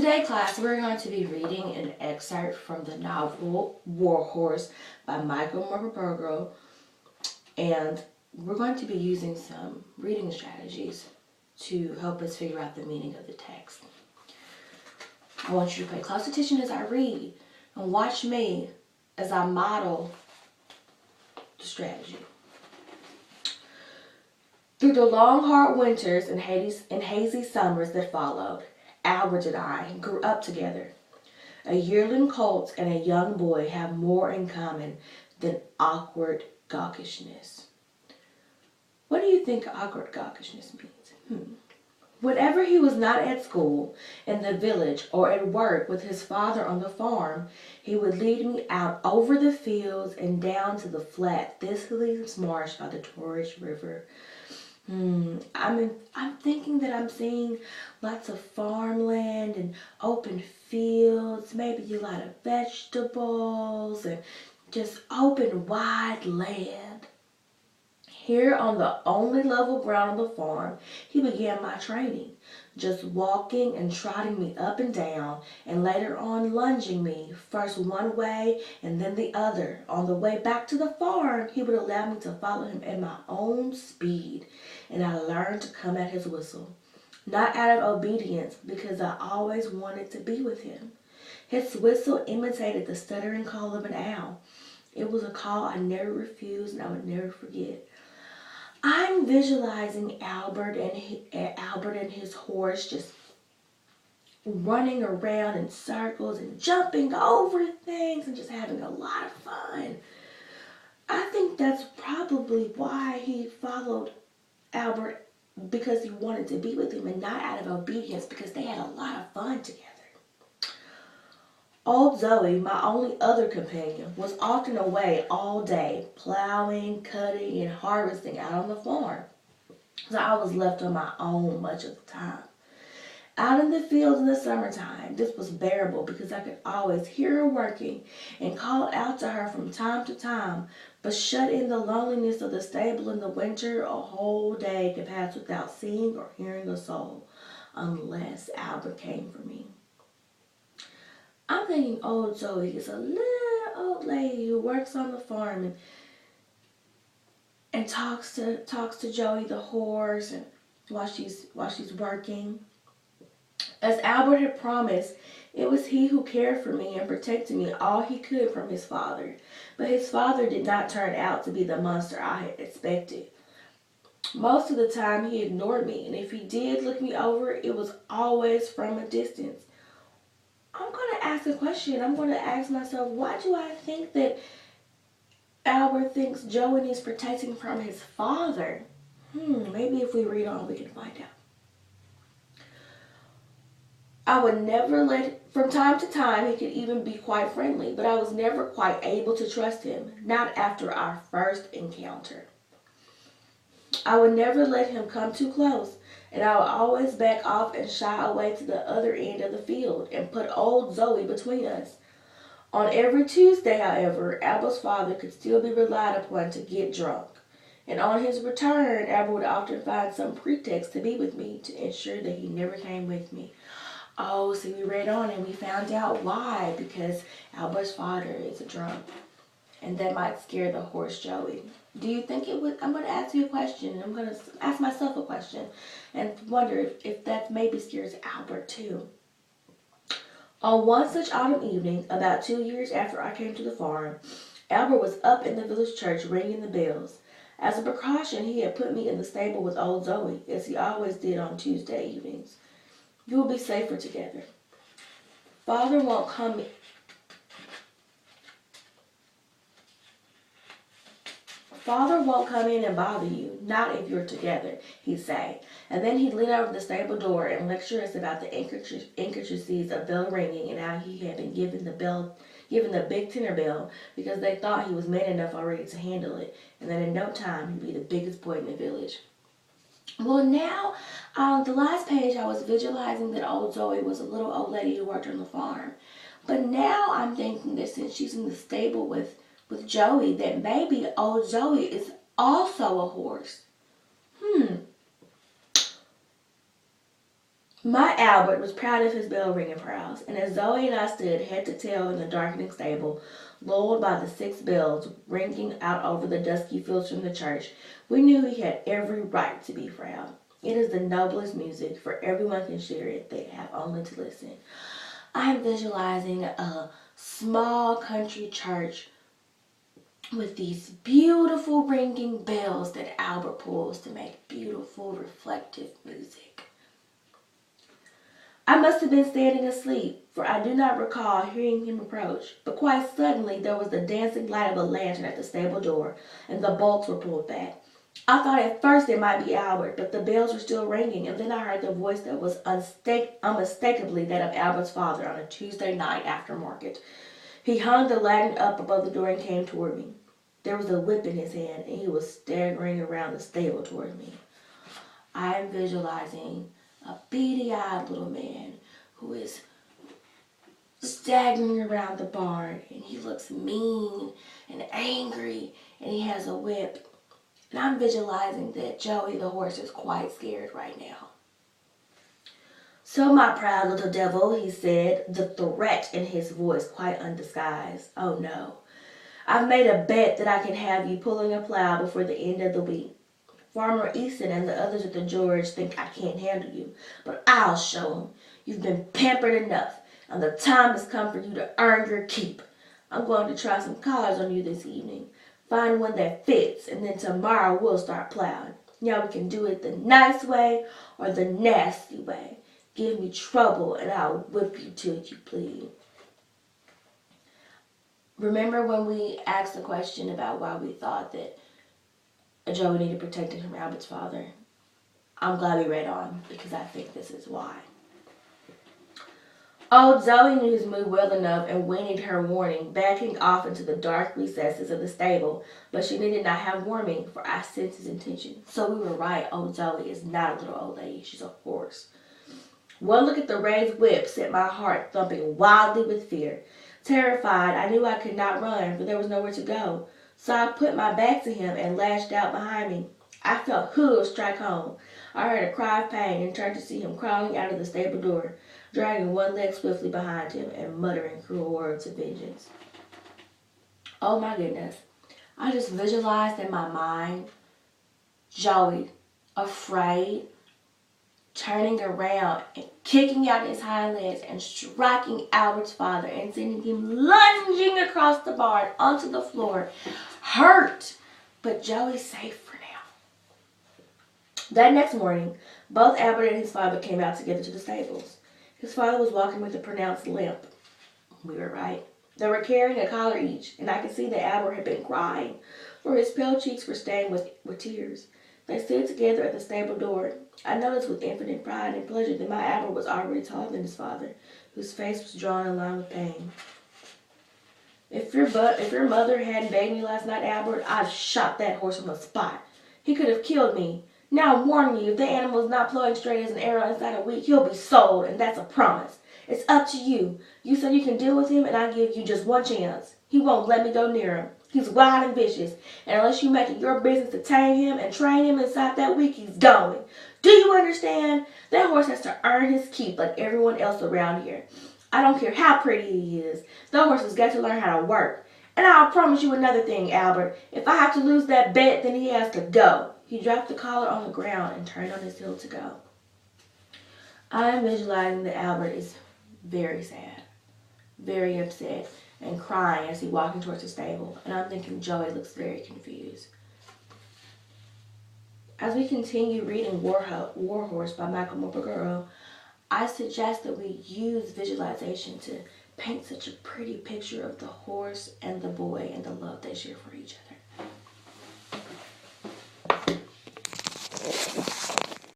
Today, class, we're going to be reading an excerpt from the novel War Horse by Michael Morpurgo, and we're going to be using some reading strategies to help us figure out the meaning of the text. I want you to pay close attention as I read and watch me as I model the strategy. Through the long, hard winters and hazy summers that followed, Albert and I grew up together. A yearling colt and a young boy have more in common than awkward gawkishness. What do you think awkward gawkishness means? Whenever he was not at school, in the village, or at work with his father on the farm, he would lead me out over the fields and down to the flat, thistleless marsh by the Torridge River. I'm thinking that I'm seeing lots of farmland and open fields, maybe a lot of vegetables and just open wide land. Here on the only level ground on the farm, he began my training, just walking and trotting me up and down, and later on lunging me, first one way and then the other. On the way back to the farm, he would allow me to follow him at my own speed, and I learned to come at his whistle. Not out of obedience, because I always wanted to be with him. His whistle imitated the stuttering call of an owl. It was a call I never refused and I would never forget. I'm visualizing Albert and his horse just running around in circles and jumping over things and just having a lot of fun. I think that's probably why he followed Albert, because he wanted to be with him and not out of obedience, because they had a lot of fun together. Old Zoe, my only other companion, was often away all day, plowing, cutting, and harvesting out on the farm. So I was left on my own much of the time. Out in the fields in the summertime, this was bearable because I could always hear her working and call out to her from time to time, but shut in the loneliness of the stable in the winter, a whole day could pass without seeing or hearing a soul, unless Albert came for me. I'm thinking old Zoe is a little old lady who works on the farm and talks to Joey the horse and while she's working. As Albert had promised, it was he who cared for me and protected me all he could from his father. But his father did not turn out to be the monster I had expected. Most of the time he ignored me, and if he did look me over, it was always from a distance. I'm going to ask a question. I'm going to ask myself, why do I think that Albert thinks Joey needs protecting from his father? Maybe if we read on, we can find out. I would never from time to time, he could even be quite friendly, but I was never quite able to trust him, not after our first encounter. I would never let him come too close, and I would always back off and shy away to the other end of the field and put old Zoe between us. On every Tuesday, however, Albert's father could still be relied upon to get drunk, and on his return, Albert would often find some pretext to be with me to ensure that he never came with me. Oh, see, we read on and we found out why, because Albert's father is a drunk, and that might scare the horse Joey. Do you think it would? I'm going to ask you a question. I'm going to ask myself a question and wonder if that maybe scares Albert too. On one such autumn evening, about 2 years after I came to the farm, Albert was up in the village church ringing the bells. As a precaution, he had put me in the stable with old Zoe, as he always did on Tuesday evenings. You will be safer together. Father won't come in and bother you, not if you're together, he'd say. And then he'd lean over the stable door and lecture us about the intricacies of bell ringing and how he had been given the big tenor bell because they thought he was man enough already to handle it, and that in no time he'd be the biggest boy in the village. Well, now, on the last page, I was visualizing that old Zoe was a little old lady who worked on the farm. But now I'm thinking that since she's in the stable with Joey, that maybe old Zoe is also a horse. My Albert was proud of his bell ringing prowess, and as Zoe and I stood head to tail in the darkening stable, lulled by the 6 bells ringing out over the dusky fields from the church, we knew he had every right to be proud. It is the noblest music, for everyone can share it. They have only to listen. I am visualizing a small country church with these beautiful ringing bells that Albert pulls to make beautiful reflective music. I must have been standing asleep, for I do not recall hearing him approach, but quite suddenly there was the dancing light of a lantern at the stable door, and the bolts were pulled back. I thought at first it might be Albert, but the bells were still ringing, and then I heard the voice that was unmistakably that of Albert's father on a Tuesday night after market. He hung the lantern up above the door and came toward me. There was a whip in his hand, and he was staggering around the stable toward me. I am visualizing a beady-eyed little man who is staggering around the barn, and he looks mean and angry, and he has a whip. And I'm visualizing that Joey the horse is quite scared right now. "So, my proud little devil," he said, the threat in his voice quite undisguised. "Oh no. I've made a bet that I can have you pulling a plow before the end of the week. Farmer Easton and the others at the George think I can't handle you, but I'll show them. You've been pampered enough, and the time has come for you to earn your keep. I'm going to try some collars on you this evening. Find one that fits, and then tomorrow we'll start plowing. Now we can do it the nice way or the nasty way. Give me trouble, and I'll whip you till you bleed." Remember when we asked the question about why we thought that Joey needed protecting from Albert's father? I'm glad we read on, because I think this is why. Old Zoe knew his mood well enough and whinnied her warning, backing off into the dark recesses of the stable, but she needed not have warning, for I sensed his intention. So we were right, old Zoe is not a little old lady, she's a horse. One look at the raised whip sent my heart thumping wildly with fear. Terrified, I knew I could not run, for there was nowhere to go. So I put my back to him and lashed out behind me. I felt hooves strike home. I heard a cry of pain and turned to see him crawling out of the stable door, dragging one leg swiftly behind him and muttering cruel words of vengeance. Oh my goodness. I just visualized in my mind Joey, afraid, turning around and kicking out his hind legs and striking Albert's father and sending him lunging across the barn onto the floor, hurt, but Joey's safe for now. That next morning, both Albert and his father came out together to the stables. His father was walking with a pronounced limp. We were right. They were carrying a collar each, and I could see that Albert had been crying, for his pale cheeks were stained with tears. They stood together at the stable door. I noticed with infinite pride and pleasure that my Albert was already taller than his father, whose face was drawn in line with pain. If your mother hadn't begged me last night, Albert, I'd shot that horse on the spot. He could have killed me. Now I'm warning you, if the animal is not flowing straight as an arrow inside a week, he'll be sold, and that's a promise. It's up to you. You said you can deal with him, and I give you just one chance. He won't let me go near him. He's wild and vicious, and unless you make it your business to tame him and train him inside that week, he's going. Do you understand? That horse has to earn his keep like everyone else around here. I don't care how pretty he is. That horse has got to learn how to work. And I'll promise you another thing, Albert. If I have to lose that bet, then he has to go. He dropped the collar on the ground and turned on his heel to go. I am visualizing that Albert is very sad, very upset, and crying as he's walking towards the stable, and I'm thinking Joey looks very confused. As we continue reading War Horse by Michael Morpurgo, I suggest that we use visualization to paint such a pretty picture of the horse and the boy and the love they share for each other.